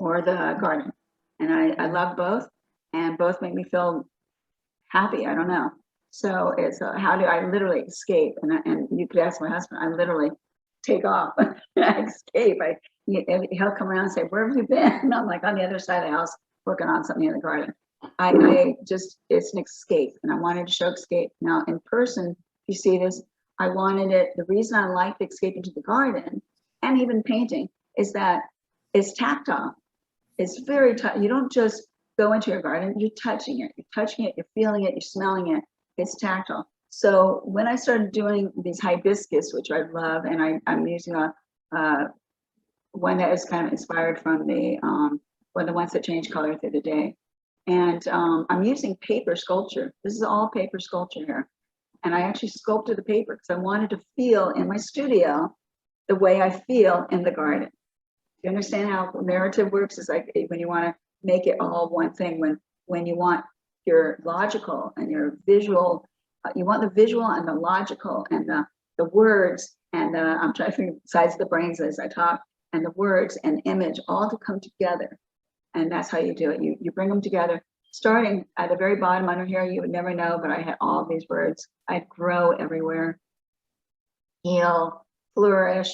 or the garden. And I love both, and both make me feel happy. I don't know. So it's how do I literally escape? And you could ask my husband, I literally take off. I escape. He'll come around and say, where have you been? And I'm like on the other side of the house working on something in the garden. I just, it's an escape, and I wanted to show escape. Now in person, you see this, I wanted it, the reason I like the escape into the garden and even painting is that it's tactile. It's very, you don't just go into your garden, you're touching it, you're feeling it, you're smelling it, it's tactile. So when I started doing these hibiscus, which I love, and I'm using one that is kind of inspired from the ones that change color through the day. And I'm using paper sculpture. This is all paper sculpture here. And I actually sculpted the paper because I wanted to feel in my studio the way I feel in the garden. You understand how narrative works? Is like when you want to make it all one thing, when you want your logical and your visual, you want the visual and the logical and the words and I'm trying to think besides the brains as I talk, and the words and image all to come together. And that's how you do it. You bring them together. Starting at the very bottom under here, you would never know, but I had all these words. I'd grow everywhere. Heal, flourish,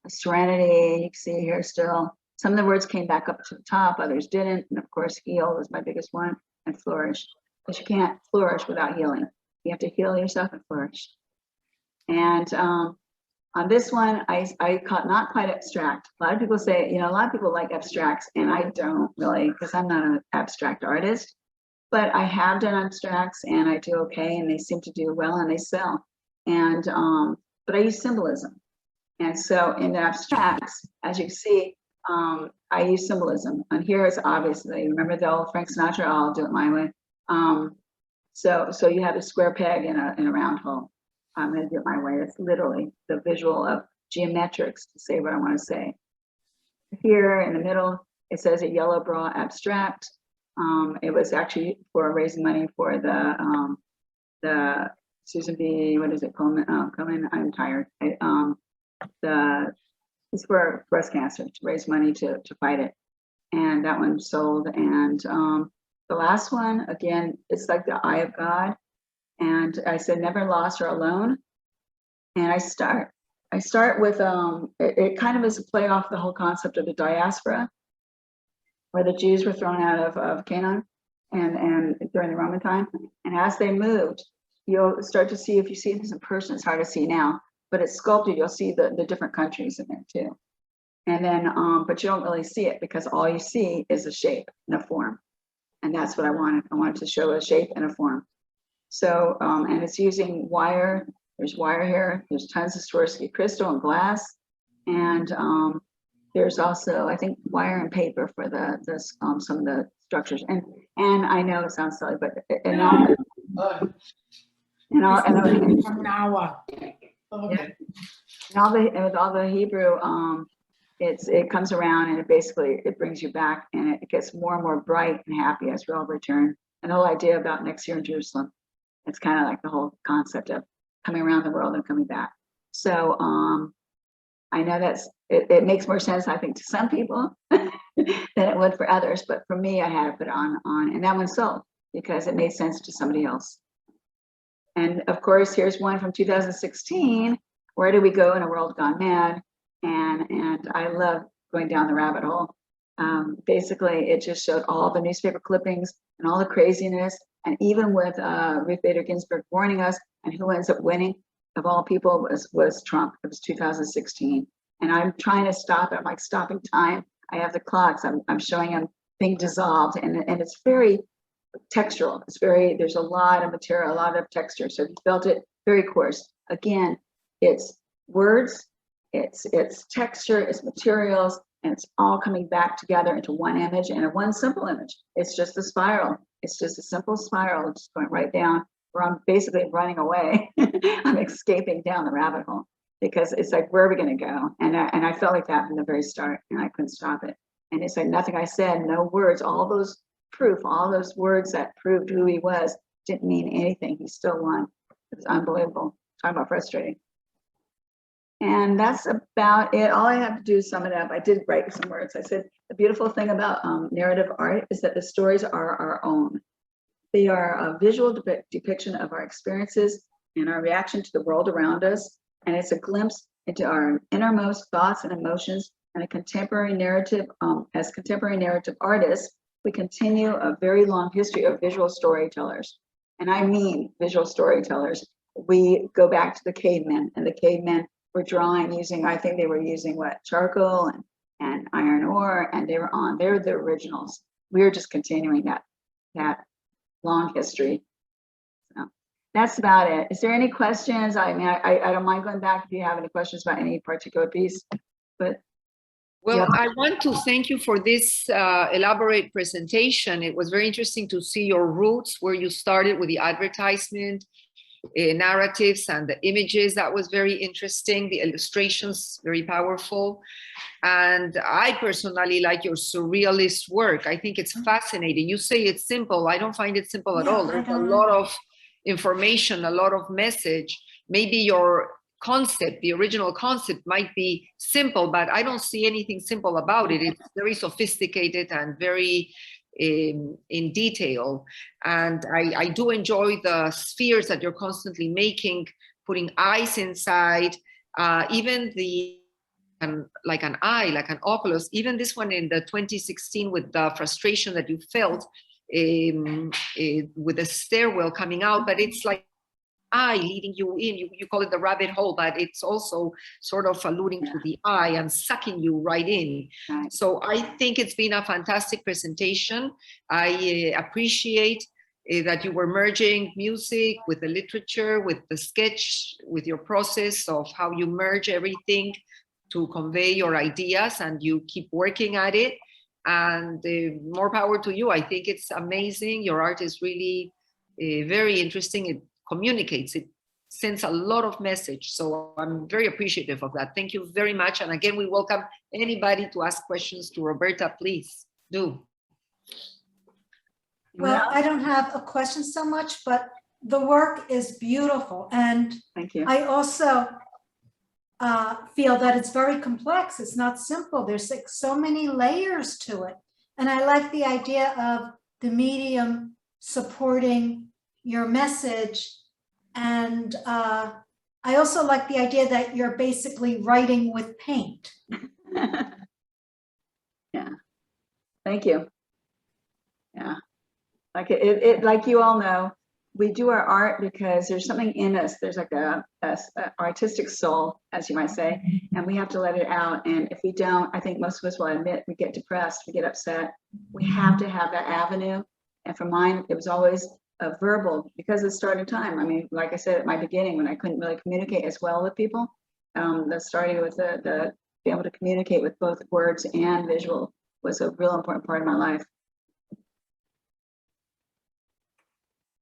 serenity, you can see here still. Some of the words came back up to the top, others didn't. And of course, heal was my biggest one, and flourish. Because you can't flourish without healing. You have to heal yourself and flourish. And on this one, I caught not quite abstract. A lot of people say, you know, a lot of people like abstracts, and I don't really, because I'm not an abstract artist. But I have done abstracts, and I do okay, and they seem to do well, and they sell. And but I use symbolism, and so in the abstracts, as you can see, I use symbolism. And here is obviously, remember the old Frank Sinatra, I'll do it my way. So you have a square peg in a round hole. I'm going to do it my way. It's literally the visual of geometrics to say what I want to say. Here in the middle, it says a yellow bra abstract. It was actually for raising money for the Susan B. What is it? Komen. I'm tired. It's for breast cancer, to raise money to fight it. And that one sold. And the last one, again, it's like the eye of God. And I said, never lost or alone. And I start with, it kind of is a play off the whole concept of the diaspora, where the Jews were thrown out of Canaan and during the Roman time. And as they moved, you'll start to see, if you see this in person, it's hard to see now, but it's sculpted, you'll see the different countries in there too. And then, but you don't really see it because all you see is a shape and a form. And that's what I wanted. I wanted to show a shape and a form. So, and it's using wire. There's wire here. There's tons of Swarovski crystal and glass. And there's also, I think, wire and paper for some of the structures. And I know it sounds silly, but and with all the Hebrew, it comes around and it brings you back, and it gets more and more bright and happy as we all return. And the whole idea about next year in Jerusalem, it's kind of like the whole concept of coming around the world and coming back. So I know it makes more sense, I think, to some people than it would for others. But for me, I had to put it on, and that one sold because it made sense to somebody else. And of course, here's one from 2016. Where do we go in a world gone mad? And I love going down the rabbit hole. Basically, it just showed all the newspaper clippings and all the craziness. And even with Ruth Bader Ginsburg warning us, and who ends up winning, of all people, was Trump. It was 2016. And I'm trying to stop it. I'm like stopping time. I have the clocks. I'm showing them being dissolved. And it's very textural. There's a lot of material, a lot of texture. So you felt it very coarse. Again, it's words, it's texture, it's materials, and it's all coming back together into one image and one simple image. It's just a spiral. It's just a simple spiral, just going right down where I'm basically running away. I'm escaping down the rabbit hole because it's like, where are we going to go? And I felt like that from the very start, and I couldn't stop it. And it's like nothing I said, no words, all those proof, all those words that proved who he was didn't mean anything. He still won. It's unbelievable. Talking about frustrating. And that's about it. All I have to do is sum it up. I did write some words. I said, the beautiful thing about narrative art is that the stories are our own. They are a visual depiction of our experiences and our reaction to the world around us. And it's a glimpse into our innermost thoughts and emotions. And a contemporary narrative, as contemporary narrative artists, we continue a very long history of visual storytellers. And I mean visual storytellers. We go back to the cavemen, and the cavemen were drawing using, I think they were using what, charcoal and iron ore, and they're the originals. We're just continuing that long history. So that's about it. Is there any questions? I mean, I don't mind going back if you have any questions about any particular piece, but. Well, Yeah. I want to thank you for this elaborate presentation. It was very interesting to see your roots, where you started with the advertisement, narratives and the images. That was very interesting. The illustrations, very powerful. And I personally like your surrealist work. I think it's fascinating. You say it's simple. I don't find it simple at all. There's a lot of information, a lot of message. Maybe your concept, the original concept might be simple, but I don't see anything simple about it. It's very sophisticated and very in detail. And I do enjoy the spheres that you're constantly making, putting eyes inside, even the like an eye, like an oculus, even this one in the 2016 with the frustration that you felt with the stairwell coming out, but it's like eye leading you in. You call it the rabbit hole, but it's also sort of alluding to the eye and sucking you right in. Right. So I think it's been a fantastic presentation. I appreciate that you were merging music with the literature, with the sketch, with your process of how you merge everything to convey your ideas, and you keep working at it. And more power to you. I think it's amazing. Your art is really very interesting. It communicates, it sends a lot of message. So I'm very appreciative of that. Thank you very much. And again, we welcome anybody to ask questions to Roberta, please do. Well, I don't have a question so much, but the work is beautiful. And Thank you. I also feel that it's very complex. It's not simple. There's like so many layers to it. And I like the idea of the medium supporting your message. And I also like the idea that you're basically writing with paint. Yeah, thank you. Yeah, like it like you all know, we do our art because there's something in us. There's like a artistic soul, as you might say, and we have to let it out. And if we don't, I think most of us will admit, we get depressed, we get upset. We have to have that avenue. And for mine, it was always a verbal, because of the starting time. I mean, like I said at my beginning, when I couldn't really communicate as well with people, the starting with the be able to communicate with both words and visual was a real important part of my life.